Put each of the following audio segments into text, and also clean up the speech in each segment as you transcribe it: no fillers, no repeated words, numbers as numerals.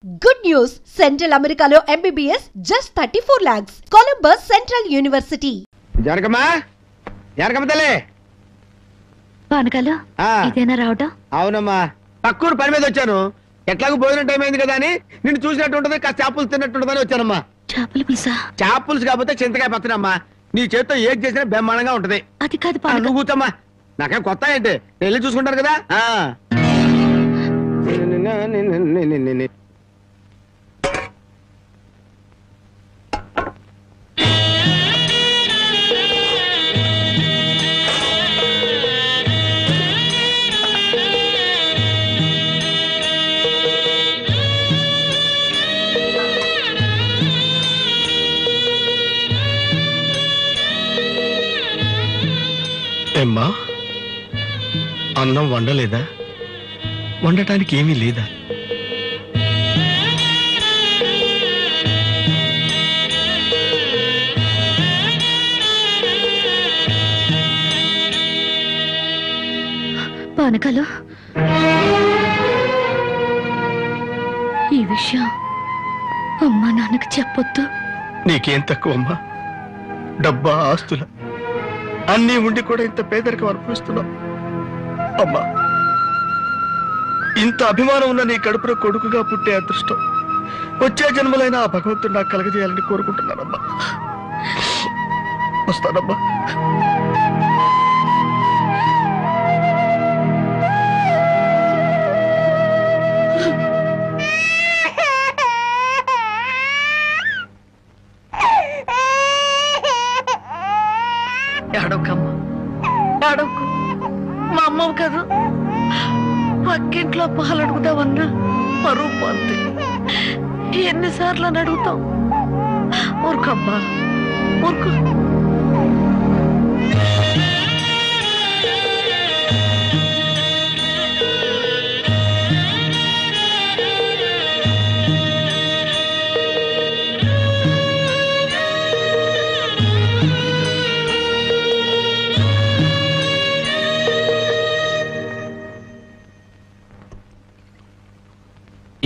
Good news! Central Americano MBBS just 34 lakhs. Columbus Central University. జానకమ్మా తల్లి పానకాలు ఇదేనా రావటం? అవునమ్మా పక్కూరు పని మీద వచ్చాను. ఎట్లాగో భోజనం టైం అయింది కదా అని నిన్ను చూసినట్టు ఉంటది, కాస్త చేపలు తిన్నట్టు ఉంటదని వచ్చానమ్మా. చేపల పులుసా? చేపలుసు కాకపోతే చింతకాయ పచ్చనమ్మా. నీ చేతితో ఏది చేసినా బ్రహ్మాండంగా ఉంటది. అది కాదు నువ్వు కూర్చోమ్మా, నాకేం కొత్త ఏంటి, వెళ్ళి చూసుకుంటాను కదా. ఏమ్మా, అన్నం వండలేదా? వండటానికి ఏమీ లేదా? పానకాలు, ఈ విషయం అమ్మా నాన్నకు చెప్పొద్దు. నీకేం తక్కువమ్మా? డబ్బా, ఆస్తుల అన్నీ ఉండి కూడా ఇంత పేదరికం అనుభవిస్తున్నావు. అమ్మా, ఇంత అభిమానం ఉన్న నీ కడుపులో కొడుకుగా పుట్టే అదృష్టం వచ్చే జన్మలైనా ఆ భగవంతుడు నాకు కలగజేయాలని కోరుకుంటున్నానమ్మా. వస్తానమ్మా. అడవుకు మా అమ్మవు కదా, పక్కింట్లో పాలు అడుగుదామన్నా పరువు పోద్ది. ఎన్నిసార్లు అని అడుగుతావు? ఊరుకమ్మా, ఊరుకు.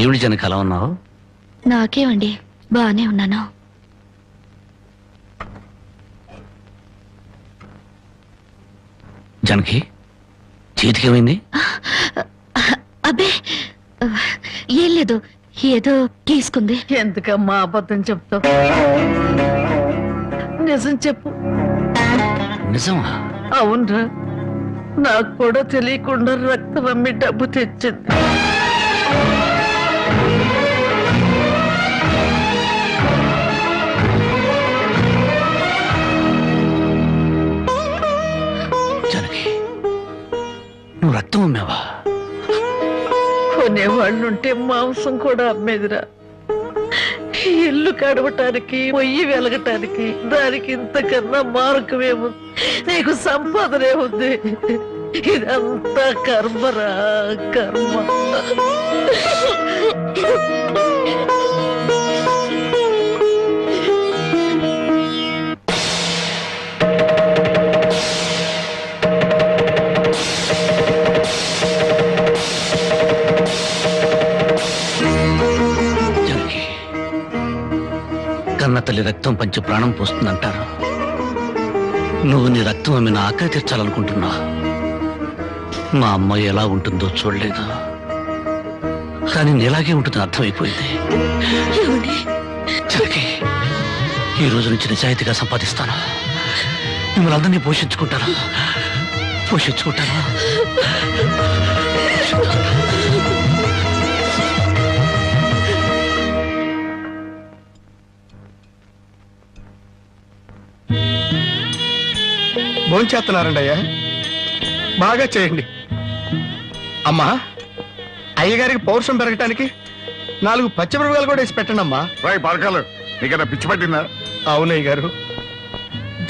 ఏమిటి జనకి అలా ఉన్నావు? నాకేమండి, బానే ఉన్నాను. జనకి చేతికి ఏమైంది? అబ్బే ఏం లేదు, ఏదో తీసుకుంది. ఎందుకమ్మా అబద్ధం చెప్తావు? నిజం చెప్పు. నిజమా? అవునరా, నాకు కూడా తెలియకుండా రక్తం అమ్మి డబ్బు తెచ్చింది. నువ్వు రక్తం అమ్మావా? కొనేవాళ్ళుంటే మాంసం కూడా అమ్మేదిరా. ఇల్లు కడవటానికి, పొయ్యి వెలగటానికి దానికి ఇంతకన్నా మార్గమేము? నీకు సంపాదనే ఉంది. ఇదంతా కర్మరా, కర్మ. కన్న తల్లి రక్తం పంచి ప్రాణం పోస్తుందంటారు. నువ్వు నీ రక్తం అమ్మి నా ఆకలి తీర్చాలనుకుంటున్నా. మా అమ్మ ఎలా ఉంటుందో చూడలేదు, కానీ నీలాగే ఉంటుందని అర్థమైపోయింది. జనకి, ఈ రోజు నుంచి నిజాయితీగా సంపాదిస్తాను. మిమ్మల్ని అందరినీ పోషించుకుంటాను. భోంచేస్తున్నారండి అయ్యా, బాగా చేయండి. అమ్మా, అయ్యగారికి పౌరుషం పెరగటానికి 4 పచ్చిమిరపకాయలు కూడా వేసి పెట్టండి అమ్మా. పడకాలు నీకన్నా పిచ్చి పట్టిందా? అవునయ్య గారు,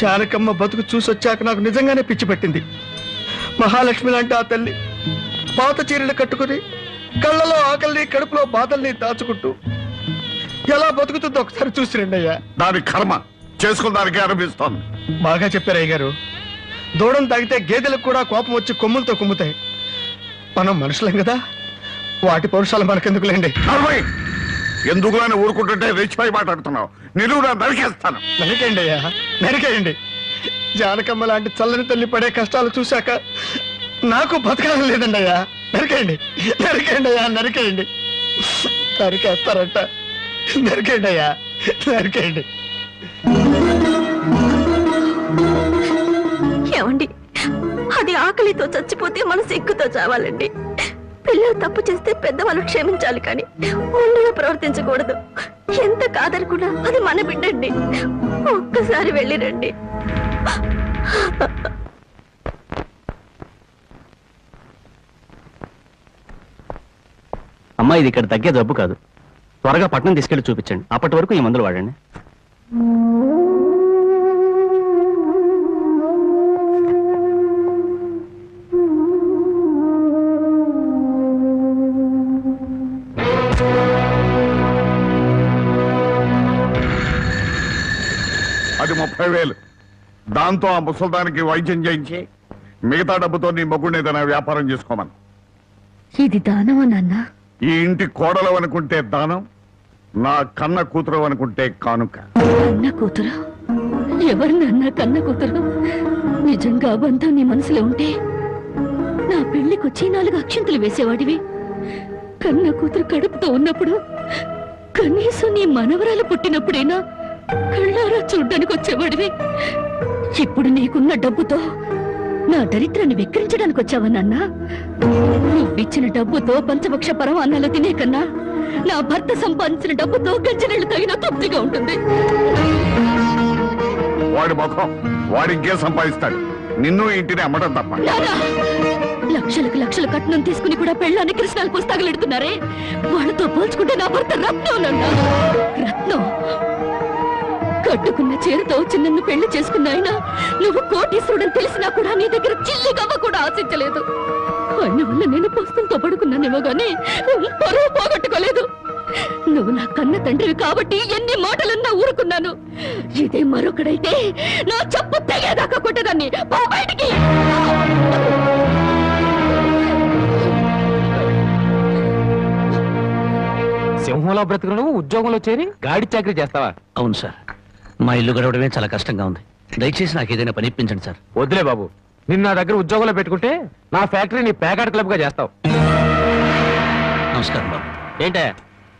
జానకమ్మ బతుకు చూసొచ్చాక నాకు నిజంగానే పిచ్చి పట్టింది. మహాలక్ష్మి లాంటి ఆ తల్లి పాత చీరలు కట్టుకుని కళ్ళలో ఆకలిని, కడుపులో బాధల్ని దాచుకుంటూ ఎలా బతుకుతుందో ఒకసారి చూసి రండి అయ్యా. దాని కర్మ చేసుకున్నానికి అనిపిస్తోంది. బాగా చెప్పారు అయ్య గారు. దూడం తాగితే గేదెలకు కూడా కోపం వచ్చి కొమ్ములతో కుమ్ముతాయి. మనం మనుషులేం కదా, వాటి పౌరుషాలు మనకెందుకులేండి. ఎందుకు అని ఊరుకుంటుంటే రెచ్చిపోయి మాట్లాడుతున్నావు. నిలువురా నరికేస్తాను. నరికేయండి అయ్యా, నరికేయండి. జానకమ్మ లాంటి చల్లని తల్లి పడే కష్టాలు చూశాక నాకు బతకాలం లేదండి అయ్యా. నరికేయండి, నరికేయండి అయ్యా, నరికేయండి. నరికేస్తారంట. నరికేయండి అయ్యా, నరికేయండి. ఏమండి, అది ఆకలితో చచ్చిపోతే మన సిగ్గుతో చావాలండి. పిల్లలు తప్పు చేస్తే పెద్దవాళ్ళు క్షమించాలి, కానీ ముందుగా ప్రవర్తించకూడదు. ఎంత కాదనుకున్నా అది మన బిడ్డండి. ఒక్కసారి వెళ్ళిరండి. అమ్మా, ఇది ఇక్కడ తగ్గే జబ్బు కాదు. త్వరగా పట్నం తీసుకెళ్లి చూపించండి. అప్పటి వరకు ఈ మందులు వాడండి. అది 30,000. దాంతో ఆ ముసల్దానికి వైద్యం చేయించి మిగతా డబ్బుతో నీ మొగుడిని ఏదైనా వ్యాపారం చేసుకోమను. ఇది దానమా నాన్న? ఈ ఇంటి కోడలు అనుకుంటే దానం, నా కన్న కూతురు అనుకుంటే కానుక. కన్న కూతురు? ఎవరు నాన్న కన్న కూతురు? నిజంగా బంధం నీ మనసులో ఉంటే నా పెళ్లికొచ్చి 4 అక్షంతలు వేసేవాడివి. కన్న కూతురు కడుపుతో ఉన్నప్పుడు, కనీసం నీ మనవరాలు పుట్టినప్పుడైనా కళ్ళారా చూడ్డానికి వచ్చేవాడివి. ఇప్పుడు నీకున్న డబ్బుతో నా దరిద్రాన్ని వెక్కిరించడానికి వచ్చావా నాన్న? నువ్విచ్చిన డబ్బుతో పంచభక్ష పరమాన్నాలు తినే కన్నా నా భర్త సంపాదించిన డబ్బుతో గంజినీళ్లు తగిన తృప్తిగా ఉంటుంది. వాడి ముఖం, వాడింకే సంపాదిస్తాడు. నిన్ను ఇంటిని అమ్మడం తప్ప. లక్షలకు లక్షలు కట్నం తీసుకుని కూడా పెళ్ళాన్ని కృష్ణాలు పుస్తకాలెడుతున్నారే, వాళ్ళతో పోల్చుకుంటే నా భర్త రత్నం నాన్న. రత్నం. కట్టుకున్న చీరతో వచ్చి నన్ను పెళ్లి చేసుకున్న ఆయన నువ్వు కోటీశ్వరుడని తెలిసినా కూడా నీ దగ్గర చిల్లి గవ్వ కూడా ఆశించలేదు. ఆయన వల్ల నేను పుస్తకంతో పడుకున్నానేమో గానీ పరువు పోగొట్టుకోలేదు. నువ్వు నా కన్న తండ్రివి కాబట్టి ఎన్ని మాటలన్నా ఊరుకున్నాను. ఇదే మరొకడైతే నా చెప్పు తెగేదాకా కొట్టేదాన్ని. బయటికి సింహంలో బ్రతుకు నువ్వు ఉద్యోగంలో చేరి గాడి చాకరీ చేస్తావా? అవును సార్, మా ఇల్లు గడవడమే చాలా కష్టంగా ఉంది. దయచేసి నాకు ఏదైనా పని ఇప్పించండి సార్. వద్దులే బాబు, నిన్న నా దగ్గర ఉద్యోగంలో పెట్టుకుంటే నా ఫ్యాక్టరీని ప్యాకాట్ క్లబ్ గా చేస్తావు. నమస్కారం బాబు. ఏంటే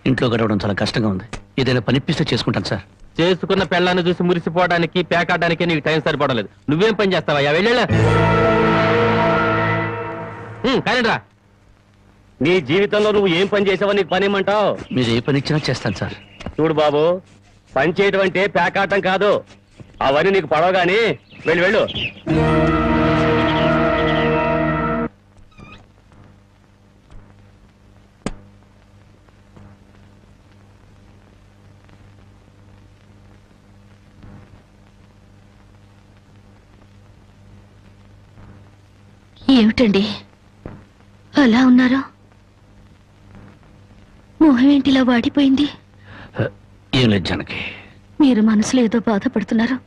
ఇంట్లో గడవడం చాలా కష్టంగా ఉంది. ఏదైనా పని ఇప్పిస్తే చేసుకుంటాను సార్. చేసుకున్న పెళ్ళాన్ని చూసి మురిసిపోవడానికి ప్యాకాడడానికి నీకు టైం సరిపడలేదు. నువ్వేం పని చేస్తావా? వెళ్ళా కానీ రా. నీ జీవితంలో నువ్వు ఏం పని చేసావో నీకు పని ఏమంటావు? మీరు ఏ పని ఇచ్చినా చేస్తాను సార్. చూడు బాబు, పని చేయడం అంటే ప్యాకాటం కాదు. అవన్నీ నీకు పడవగాని వెళ్ళు వెళ్ళు. ఏమిటండి అలా ఉన్నారు? మొహం ఏంటిలా వాడిపోయింది? ఏం లేదు జనకి. మీరు మనసులో ఏదో బాధపడుతున్నారు,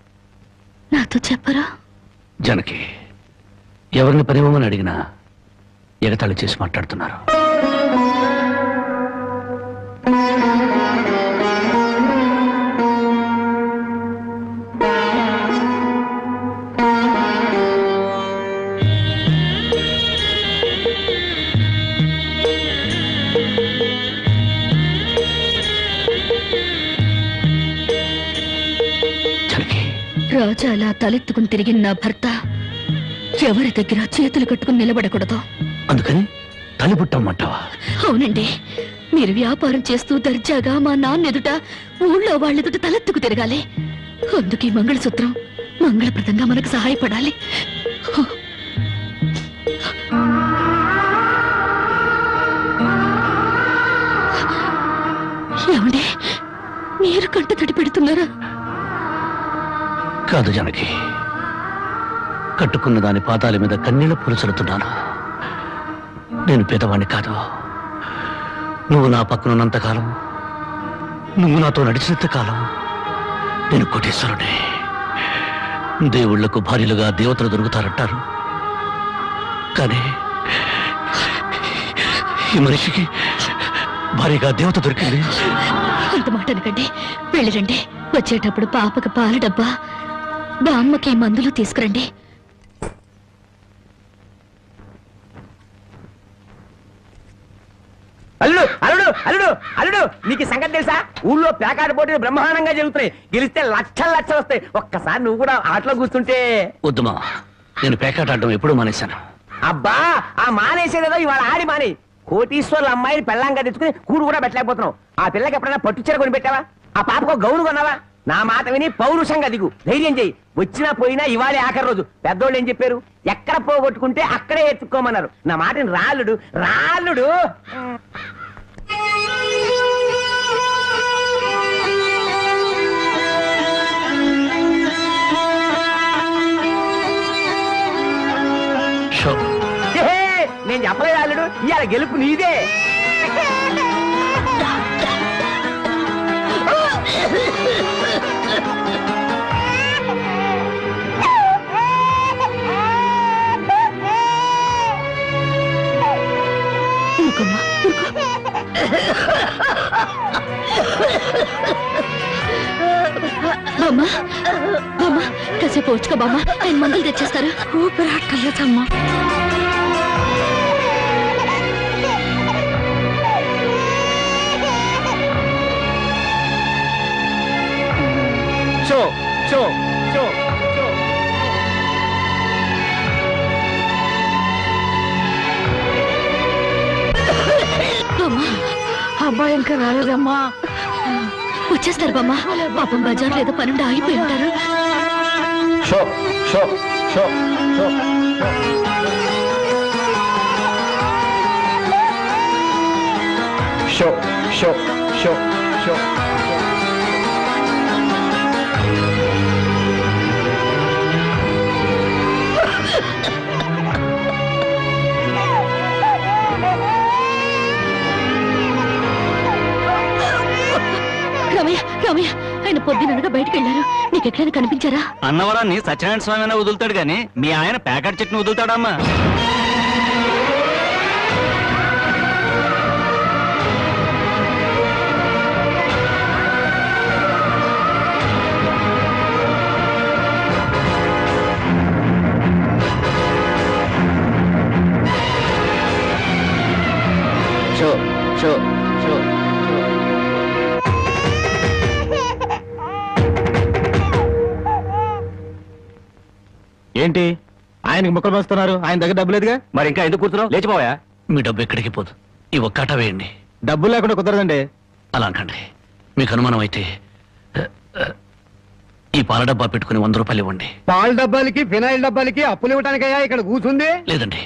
నాతో చెప్పరా? జనకి, ఎవరిని పనివ్వమని అడిగినా ఎగతాళి చేసి మాట్లాడుతున్నారు. రాజా అలా తలెత్తుకుని తిరిగిన నా భర్త ఎవరి దగ్గర చేతులు కట్టుకుని నిలబడకూడదు. అందుకని తలిపుట్టమ్మంటావా? అవునండి, మీరు వ్యాపారం చేస్తూ దర్జాగా మా నాన్న ఎదుట, ఊళ్ళో వాళ్ళెదుట తలెత్తుకు తిరగాలి. అందుకే మంగళసూత్రం మంగళప్రదంగా మనకు సహాయపడాలి. ఏమండి, మీరు కంట తడి పెడుతున్నారా? కాదు జనకి, కట్టుకున్న దాని పాదాల మీద కన్నీళ్లు పూల్చలుతున్నాను. నేను పేదవాణ్ణి కాదు. నువ్వు నా పక్కనున్నంతకాలం, నువ్వు నాతో నడిచినంత కాలం నేను కోటీశ్వరుడే. దేవుళ్లకు భార్యలుగా దేవతలు దొరుకుతారంటారు, కానీ ఈ మనిషికి భారీగా దేవత దొరికింది. అంత మాట అనకండి, వెళ్ళిరండి. వచ్చేటప్పుడు పాపకు పాల డబ్బా, బామ్మకి మందులు తీసుకురండి. అల్లుడు అల్లుడు అల్లుడు అల్లుడు నీకు సంగతి తెలుసా? ఊళ్ళో పేకాట పోటీలు బ్రహ్మాండంగా జరుగుతున్నాయి. గెలిస్తే లక్షలు వస్తాయి. ఒక్కసారి నువ్వు కూడా ఆటలో కూర్చుంటే. వద్దుమా, నేను పేకాట ఆడడం ఎప్పుడూ మానేశాను. అబ్బా, ఆ మానేసేదేదో ఇవాళ ఆడి మాని. కోటీశ్వర్ల అమ్మాయిని పెళ్ళంగా తెచ్చుకుని కూడు కూడా పెట్టలేకపోతున్నావు. ఆ పిల్లకి ఎప్పుడైనా పట్టుచీర కొని పెట్టావా? ఆ పాపకు గౌను కొన్నావా? నా మాట విని పౌరుషంగా దిగు, ధైర్యం చెయ్యి. వచ్చినా పోయినా ఇవాళే ఆఖరి రోజు. పెద్దోళ్ళు ఏం చెప్పారు? ఎక్కడ పోగొట్టుకుంటే అక్కడే ఎత్తుక్కోమన్నారు. నా మాటని రాళ్ళుడు రాళ్ళుడు. నేను చెప్పలేదు రాళ్ళుడు, ఇవాళ గెలుపు నీదే. బామ్మ బామ్మ కాసేపు వచ్చుకో బామ్మ, ఆయన మందులు తెచ్చేస్తారు. ఊపిరాటలేదమ్మా. షో షో షో అబ్బాయి ఇంకా రాలేదమ్మా. వచ్చేస్తారు బామ్మ. పాపం బజార్లో ఏదో పనుండి ఆగిపోయి ఉంటారు. షో షో షో షో షో షో షో రామయ్య రామయ్య, ఆయన పొద్దుననగా బయటకు వెళ్ళారు. నీకు ఎక్కడైనా కనిపించారా? అన్నవరాన్ని సత్యనారాయణ స్వామి అయినా వదులుతాడు గాని మీ ఆయన ప్యాకెట్ చెట్టును వదులుతాడమ్మా. షో షో షో ఏంటి ఆయనకి ముక్కలు వస్తున్నారు? ఆయన దగ్గర డబ్బు లేదుగా. మరి ఇంకా ఎందుకు కూర్చున్నావు? లేచిపోయా. మీ డబ్బు ఎక్కడికి పోదు. ఈ ఒక్కట వేయండి. డబ్బులు లేకుండా కుదరదండి. అలా అనకండి. మీకు అనుమానం అయితే ఈ పాల డబ్బా పెట్టుకుని 100 రూపాయలు ఇవ్వండి. పాల డబ్బాలకి ఫినాయిల్ డబ్బాలకి అప్పులు ఇవ్వడానికయ్యా ఇక్కడ కూర్చుంది? లేదండి,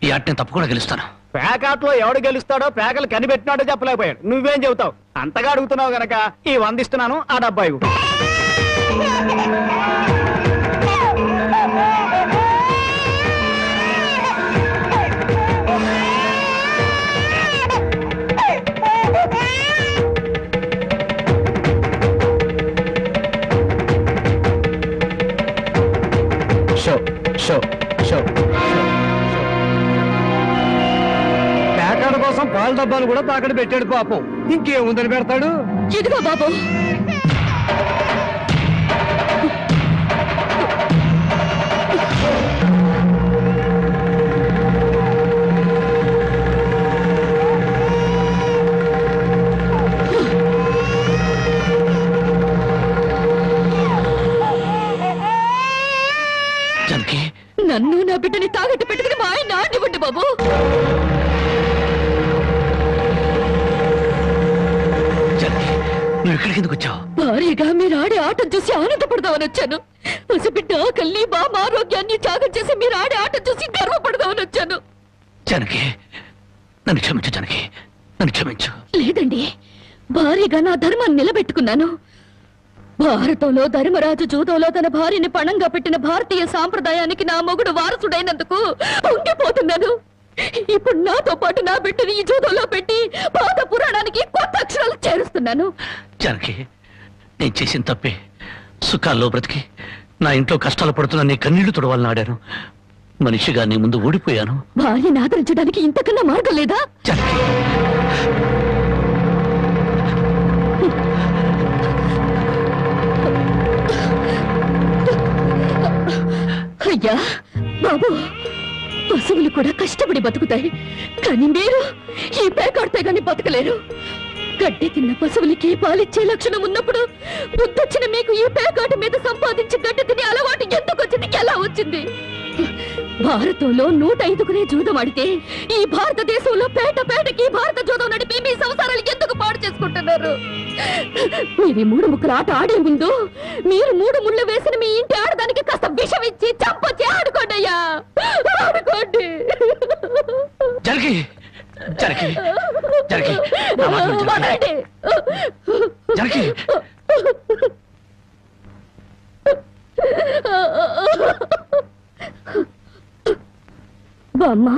ఈ ఆట నేను తప్పకుండా గెలుస్తాను. పేకాట్లో ఎవడు గెలుస్తాడో పేకలు కనిపెట్టినాడో చెప్పలేకపోయాడు. నువ్వేం చెబుతావు? అంతగా అడుగుతున్నావు గనక ఈ 100 ఇస్తున్నాను, ఆ డబ్బా ఇవ్వు. షో షో షో ప్యాకెట్ కోసం పాల డబ్బాలు కూడా తాకట్టు పెట్టాడు పాపం. ఇంకేముందని పెడతాడు? ఇదిగో బాబు. నన్ను నా బిడ్డని తాగట్టు పెట్టుకుని మా ఆయన నాటివ్వండి బాబు. నువ్వు ఇక్కడికి ఎందుకు వచ్చావు? భారీగా మీరు ఆడే ఆటను చూసి ఆనందపడదామని వచ్చాను. పసిబిడ్డ ఆకలిని బామ్మ ఆరోగ్యాన్ని త్యాగం చేసి మీరు ఆడే ఆటను చూసి గర్వపడదామని వచ్చాను. జానకి, నన్ను క్షమించు. జానకి, నన్ను క్షమించు. లేదండి, భారీగా నా ధర్మాన్ని నిలబెట్టుకున్నాను. భారతంలో ధర్మరాజు జూదంలో తన భార్యని పణంగా పెట్టిన భారతీయ సాంప్రదాయానికి నా మొగుడు వారసుడైనందుకు పొంగిపోతున్నాను. ఇప్పుడు నాతో పాటు నా బిడ్డని ఈ జూదంలో పెట్టి పాత పురాణానికి కొత్త అక్షరాలు చేరుస్తున్నాను. జానకి, నేను చేసిన తప్పే. సుఖాల్లో బ్రతికి నా ఇంట్లో కష్టాలు పడుతున్నా నీ కన్నీళ్లు తుడవాలని ఆడాను. మనిషిగా నీ ముందు ఓడిపోయాను. భార్యని ఆదరించడానికి ఇంతకన్నా మార్గం లేదా? జానకి, బాబు, పశువులు కూడా కష్టపడి బతుకుతాయి, కానీ మీరు ఈ పేకాడితే గాని బతకలేరు. గడ్డి తిన్న పశువులకి పాలిచ్చే లక్షణం ఉన్నప్పుడు బుద్ధొచ్చిన మీకు ఈ పేకాట మీద సంపాదించి గడ్డి తినే అలవాటు ఎందుకు వచ్చింది, ఎలా వచ్చింది? భారతంలో 105 జూదం ఆడితే ఈ భారతదేశంలో పేటకి భారత జూదం నడిపి మీ సంసారాలు ఎందుకు పాడు చేసుకుంటున్నారు? మీరు 3 ముక్కల ఆట ఆడే ముందు మీరు 3 ముళ్ళు వేసిన మీ ఇంటి ఆడదానికి కాస్త విషం ఇచ్చి చంపొచ్చి ఆడుకోండి అయ్యా, ఆడుకోండి. జరిగి జరిగి జరిగి వదలండి. జరిగి బామ్మ,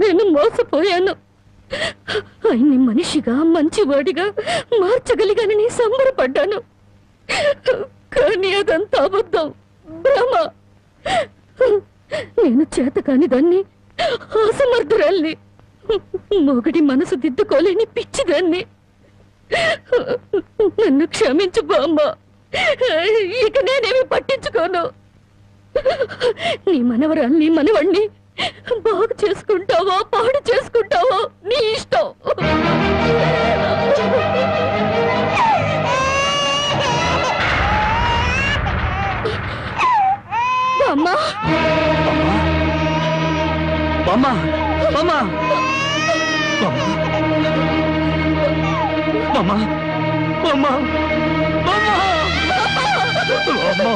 నేను మోసపోయాను. ఆయన్ని మనిషిగా మంచివాడిగా మార్చగలిగానని సంబరపడ్డాను, కానీ అదంతా అబద్ధం, భ్రమ. నేను చేతకాని దాన్ని, అసమర్థురాల్ని, మొగడి మనసు దిద్దుకోలేని పిచ్చిదాన్ని. నన్ను క్షమించు బామ్మ, ఇక నేనేమి పట్టించుకోను. నీ మనవరాల్ని మనవణ్ణి బాగు చేసుకుంటావో పాడు చేసుకుంటావో నీ ఇష్టం. బామ్మ, బామ్మ, బామ్మ, బామ్మ, బామ్మ, బామ్మ,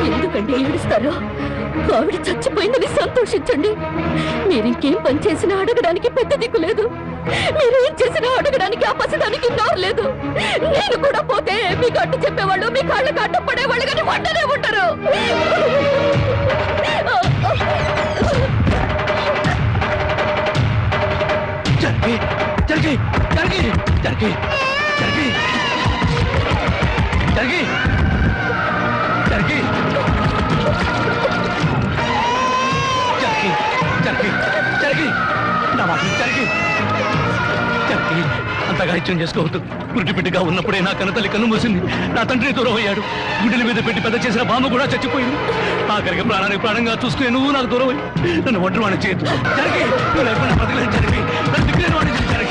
ఎందుకంటే ఏడుస్తారో? ఆవిడ చచ్చిపోయిందని సంతోషించండి. మీరింకేం పని చేసినా అడగడానికి పెద్ద దిక్కు లేదు, మీరేం చేసినా అడగడానికి ఆ పసిదానికి నోరు లేదు. నేను కూడా పోతే మీకు అడ్డు చెప్పేవాళ్ళు, మీ కాళ్ళకి అడ్డు పడేవాళ్ళు, కానీ వంటనే ఉంటారు. జరిగి జరిగి జరిగి జరిగి జరిగి జరిగి జరిగి జరిగి జరిగి నా మాట జరిగి జరిగి అంతగా ఇచ్చం చేసుకోవద్దు. గుడ్డి బిడ్డగా ఉన్నప్పుడే నా కన్నతల్లి కన్ను మూసింది, నా తండ్రి దూరం అయ్యాడు, గుడ్డల మీద పెట్టి పెద్ద చేసిన బామ్మ కూడా చచ్చిపోయింది. ఆఖరికి ప్రాణానికి ప్రాణంగా చూసుకునే నువ్వు నాకు దూరం అయ్యి నన్ను ఒంటరి వాడిని చేయొద్దు. జరిగి నువ్వు లేకుండా బతకలేదు. జరిగి నన్ను దిక్కులేని వాడిని జరిగి